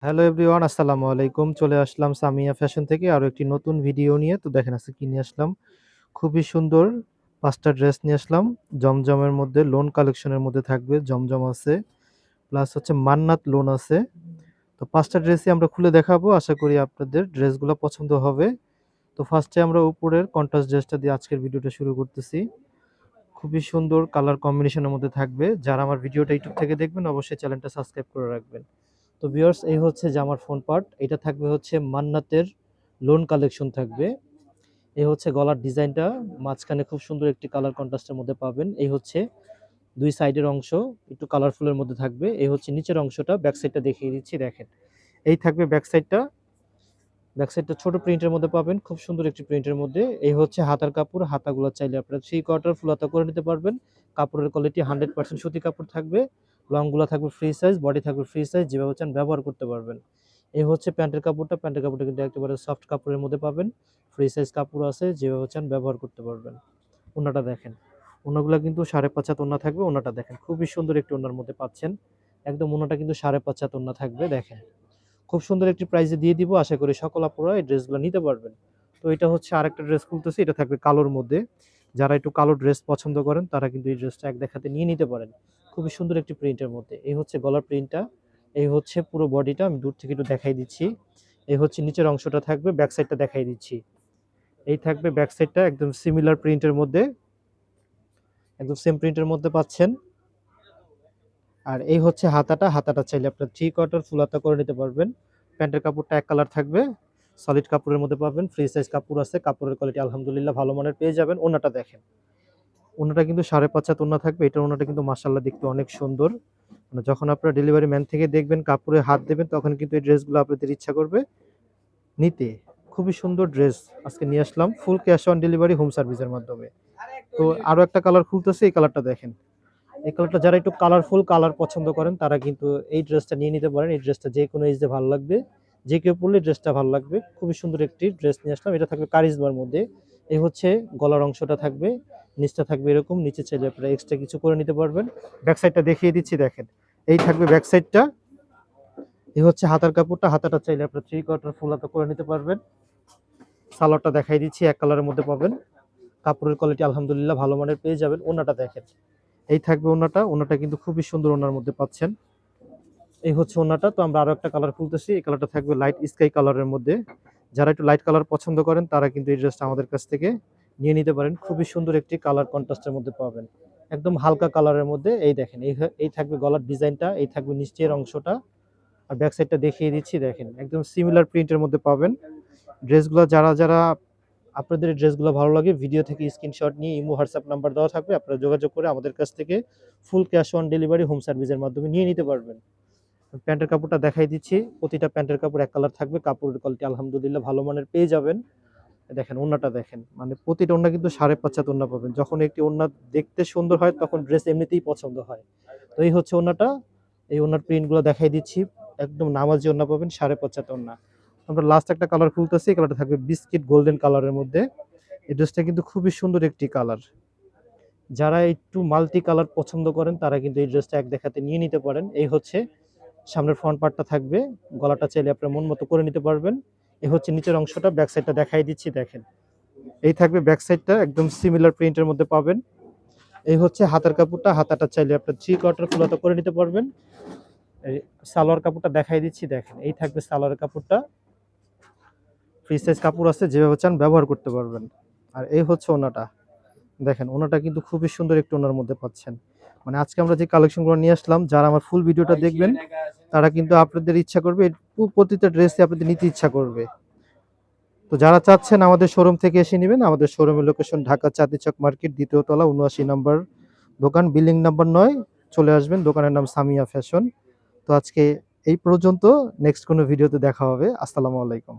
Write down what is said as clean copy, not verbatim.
Hello everyone, আসসালামু আলাইকুম। চলে আসলাম সামিয়া ফ্যাশন থেকে আরো একটি নতুন ভিডিও নিয়ে। তো দেখেন আজকে কি নিয়ে আসলাম। খুবই সুন্দর ৫ টা ড্রেস নিয়ে আসলাম। জমজমের মধ্যে লোন কালেকশনের মধ্যে থাকবে। জমজম আছে, প্লাস হচ্ছে মান্নাত লোন আছে। তো ৫ টা ড্রেসই আমরা খুলে দেখাবো। আশা করি আপনাদের ড্রেসগুলো পছন্দ হবে। তো ফার্স্টে আমরা উপরের কন্ট্রাস্ট ড্রেসটা দিয়ে আজকের ভিডিওটা শুরু করতেছি। খুবই সুন্দর কালার কম্বিনেশনের মধ্যে থাকবে। যারা আমার ভিডিওটা ইউটিউব থেকে দেখবেন অবশ্যই চ্যানেলটা সাবস্ক্রাইব করে রাখবেন। তো ভিউয়ার্স, এই হচ্ছে জামার ফ্রন্ট পার্ট। এটা থাকবে হচ্ছে মান্নাতের লোন কালেকশন থাকবে। এই হচ্ছে গলার ডিজাইনটা, মাঝখানে খুব সুন্দর একটি কালার কন্ট্রাস্টের মধ্যে পাবেন। এই হচ্ছে দুই সাইডের অংশ একটু কালারফুলের মধ্যে থাকবে। এই হচ্ছে নিচের অংশটা, ব্যাক সাইডটা দেখিয়ে দিচ্ছি দেখেন। এই থাকবে ব্যাক সাইডটা। ব্যাক সাইডটা ছোট প্রিন্টের মধ্যে পাবেন, খুব সুন্দর একটি প্রিন্টের মধ্যে। এই হচ্ছে হাতার কাপড়। হাতাগুলো চাইলে আপনারা 3/4 ফুল হাতা করে নিতে পারবেন। কাপড়ের কোয়ালিটি 100% সুতি কাপড় থাকবে। লংগুলো থাকবে ফ্রি সাইজ, বডি থাকবে ফ্রি সাইজ, যেভাবে চান ব্যবহার করতে পারবেন। এই হচ্ছে প্যান্টের কাপড়টা। প্যান্টের কাপড়টা কিন্তু একেবারে সফট কাপড়ের মধ্যে পাবেন। ফ্রি সাইজ কাপড় আছে, যেভাবে চান ব্যবহার করতে পারবেন। ওড়নাটা দেখেন। ওড়নাগুলো কিন্তু 5.5 হাত ওড়না থাকবে। ওড়নাটা দেখেন, খুবই সুন্দর একটি ওড়নার মধ্যে পাচ্ছেন। একদম ওড়নাটা কিন্তু 5.5 হাত ওড়না থাকবে দেখেন। খুব সুন্দর একটি প্রাইজে দিয়ে দিব। আশা করি সকল আপুরা এই ড্রেসগুলো নিতে পারবেন। তো এটা হচ্ছে আরেকটা ড্রেস খুলতেছি। এটা থাকবে কালোর মধ্যে। যারা একটু কালো ড্রেস পছন্দ করেন তারা কিন্তু এই ড্রেসটা এক দেখাতে নিয়ে নিতে পারেন। খুবই সুন্দর একটি প্রিন্টের মধ্যে। এই হচ্ছে গলার প্রিন্টটা। এই হচ্ছে পুরো বডিটা। আমি দূর থেকে একটু দেখাই দিচ্ছি। এই হচ্ছে নিচের অংশটা থাকবে, ব্যাক সাইডটা দেখাই দিচ্ছি। এই থাকবে ব্যাক সাইডটা, একদম সিমিলার প্রিন্টের মধ্যে, একদম সেম প্রিন্টের মধ্যে পাচ্ছেন। আর এই হচ্ছে হাতাটা। হাতাটা চাইলে আপনার 3/4 ফুল হাতা করে নিতে পারবেন। প্যান্টের কাপড়টা এক কালার থাকবে, সলিড কাপড়ের মধ্যে পাবেন। ফ্রি সাইজ কাপড় আছে, কাপড়ের কোয়ালিটি আলহামদুলিল্লাহ ভালো মানের পেয়ে যাবেন। ওড়নাটা দেখেন। ওড়নাটা কিন্তু 5.5 হাত ওড়না থাকবে। এটার ওড়নাটা কিন্তু মাশাআল্লাহ দেখতে অনেক সুন্দর। মানে যখন আপনারা ডেলিভারি ম্যান থেকে দেখবেন, কাপড়ে হাত দেবেন, তখন কিন্তু এই ড্রেসগুলো আপনাদের ইচ্ছা করবে নিতে। খুবই সুন্দর ড্রেস আজকে নিয়ে আসলাম, full cash on delivery home সার্ভিসের মাধ্যমে। তো আরো একটা কালার খুলতেছে, এই কালারটা দেখেন। এই কালারটা যারা একটু কালারফুল কালার পছন্দ করেন তারা কিন্তু এই ড্রেসটা নিয়ে নিতে পারেন। এই ড্রেসটা যে কোনো এজে ভালো লাগবে, যে কেউ পরলে ড্রেসটা ভালো লাগবে। খুবই সুন্দর একটি ড্রেস নিয়ে আসলাম। এটা থাকবে কারিজমার মধ্যে। এই হচ্ছে গলার অংশটা থাকবে, নিচটা থাকবে এরকম। নিচে চাইলে আপনারা এক্সট্রা কিছু করে নিতে পারবেন। ব্যাক সাইডটা দেখিয়ে দিচ্ছি দেখেন। এই থাকবে ব্যাক সাইডটা। এই হচ্ছে হাতার কাপড়টা। হাতাটা চাইলে আপনারা 3/4 ফুল হাতা করে নিতে পারবেন। সালোয়ারটা দেখাই দিচ্ছি, এক কালারের মধ্যে পাবেন। কাপড়ের কোয়ালিটি আলহামদুলিল্লাহ ভালো মানের পেয়ে যাবেন। ওড়নাটা দেখেন। এই থাকবে ওড়নাটা। ওড়নাটা কিন্তু খুবই সুন্দর ওড়নার মধ্যে পাচ্ছেন। এই হচ্ছে ওড়নাটা। তো আমরা আরো একটা কালার খুলতেছি। এই কালারটা থাকবে লাইট স্কাই কালারের মধ্যে। যারা একটু লাইট কালার পছন্দ করেন তারা কিন্তু এই ড্রেসটা আমাদের কাছ থেকে নিয়ে নিতে পারেন। খুবই সুন্দর একটি কালার কন্ট্রাস্টের মধ্যে পাবেন, একদম হালকা কালারের মধ্যে। এই দেখেন, এই থাকবে গলার ডিজাইনটা, এই থাকবে নিচের অংশটা। আর ব্যাক সাইডটা দেখিয়ে দিচ্ছি দেখেন, একদম সিমিলার প্রিন্টের মধ্যে পাবেন। ড্রেসগুলো যারা যারা আপনাদের এই ড্রেসগুলো ভালো লাগে, ভিডিও থেকে স্ক্রিনশট নিয়ে ইমো হোয়াটসঅ্যাপ নাম্বার দেওয়া থাকবে, আপনারা যোগাযোগ করে আমাদের কাছ থেকে ফুল ক্যাশ অন ডেলিভারি হোম সার্ভিসের মাধ্যমে নিয়ে নিতে পারবেন। প্যান্টের কাপড়টা দেখাই দিচ্ছি। প্রতিটা প্যান্টের কাপড় এক কালার থাকবে। কাপড়ের কোয়ালিটি আলহামদুলিল্লাহ ভালো মানের পেয়ে যাবেন। দেখেন ওড়নাটা দেখেন। মানে প্রতিটা ওড়না কিন্তু 5.5 হাত ওড়না পাবেন। যখন একটি ওড়না দেখতে সুন্দর হয় তখন ড্রেস এমনিতেই পছন্দ হয়। তো এই হচ্ছে ওড়নাটা। এই ওড়নার প্রিন্টগুলো দেখাই দিচ্ছি। একদম নামাজি ওড়না পাবেন, 5.5 হাত ওড়না। আমরা লাস্ট একটা কালার খুলতেছি। এই কালারটা থাকবে বিস্কিট গোল্ডেন কালারের মধ্যে। এই ড্রেসটা কিন্তু খুবই সুন্দর একটি কালার। যারা একটু মাল্টি কালার পছন্দ করেন তারা কিন্তু এই ড্রেসটা এক দেখাতে নিয়ে নিতে পারেন। এই হচ্ছে সামনের ফ্রন্ট পার্টটা থাকবে। গলাটা চাইলে আপনার মন মতো করে নিতে পারবেন। এই হচ্ছে নিচের অংশটা। ব্যাক সাইডটা দেখাই দিচ্ছি দেখেন। এই থাকবে ব্যাক সাইডটা, একদম সিমিলার প্রিন্টের মধ্যে পাবেন। এই হচ্ছে হাতার কাপড়টা। হাতাটা চাইলে আপনার 3/4 ফুল হাতা করে নিতে পারবেন। এই সালোয়ার কাপড়টা দেখাই দিচ্ছি দেখেন। এই থাকবে সালোয়ারের কাপড়টা। ফ্রি সাইজ কাপড় আছে, যেভাবে চান ব্যবহার করতে পারবেন। আর এই হচ্ছে ওড়নাটা। দেখেন ওড়নাটা কিন্তু খুবই সুন্দর একটি ওড়নার মধ্যে পাচ্ছেন। মানে আজকে আমরা যে কালেকশনগুলো নিয়ে আসলাম, যারা আমার ফুল ভিডিওটা দেখবেন তারা কিন্তু আপনাদের ইচ্ছা করবে, প্রতিটা ড্রেসই আপনাদের নিতে ইচ্ছা করবে। তো যারা চাচ্ছেন আমাদের শোরুম থেকে এসে নেবেন, আমাদের শোরুমের লোকেশন ঢাকা চাঁদনী চক মার্কেট, দ্বিতীয় তলা, ৭৯ নম্বর দোকান, বিল্ডিং নাম্বার ৯। চলে আসবেন। দোকানের নাম সামিয়া ফ্যাশন। তো আজকে এই পর্যন্ত। নেক্সট কোনো ভিডিওতে দেখা হবে। আসসালামু আলাইকুম।